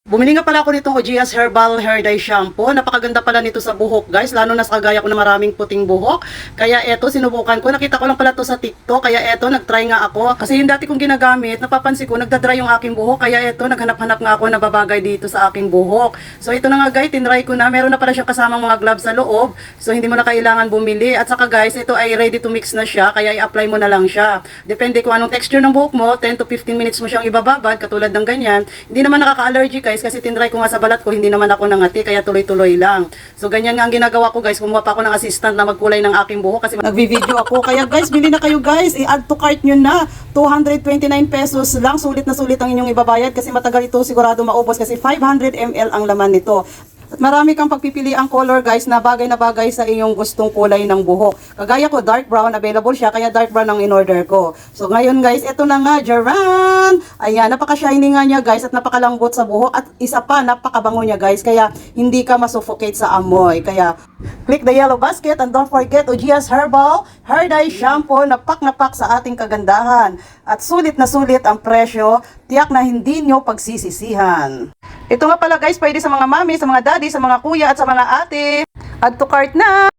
Bumili nga pala ako nitong Ojias Herbal Hair Dye Shampoo. Napakaganda pala nito sa buhok, guys. Lalo na sa kagaya ko na maraming puting buhok. Kaya eto, sinubukan ko. Nakita ko lang pala to sa TikTok. Kaya eto, nagtry nga ako. Kasi yung dati kong ginagamit, napapansin ko, nagdadry yung aking buhok. Kaya eto, naghanap-hanap nga ako na babagay dito sa aking buhok. So ito na nga, guys, tinry ko na. Meron na pala siyang kasamang mga gloves sa loob. So hindi mo na kailangan bumili. At saka, guys, ito ay ready to mix na siya. Kaya i-apply mo na lang siya. Depende kung anong texture ng buhok mo. 10 to 15 minutes mo siyang ibababad. Katulad ng ganyan. Hindi naman nakaka-allergy, guys. Kasi tinry ko nga sa balat ko, hindi naman ako nangati, kaya tuloy-tuloy lang. So ganyan nga ang ginagawa ko, guys. Kumuha pa ako ng assistant na magkulay ng aking buhok kasi nagvi-video ako. Kaya guys, bili na kayo, guys. I-add to cart nyo na. 229 pesos lang. Sulit na sulit ang inyong ibabayad kasi matagal ito sigurado maubos kasi 500 ml ang laman nito. At marami kang pagpipili ang color, guys, na bagay sa iyong gustong kulay ng buhok. Kagaya ko, dark brown, available siya, kaya dark brown ang in-order ko. So ngayon, guys, ito na nga, Jaran! Ayan, napaka-shiny nga niya, guys, at napakalambot sa buhok. At isa pa, napakabango niya, guys, kaya hindi ka masuffocate sa amoy. Kaya, click the yellow basket and don't forget Ojias Herbal Hair Dye Shampoo na pak sa ating kagandahan. At sulit na sulit ang presyo, tiyak na hindi nyo pagsisisihan. Ito nga pala, guys, pwede sa mga mami, sa mga daddy, sa mga kuya at sa mga ate. Add to cart na!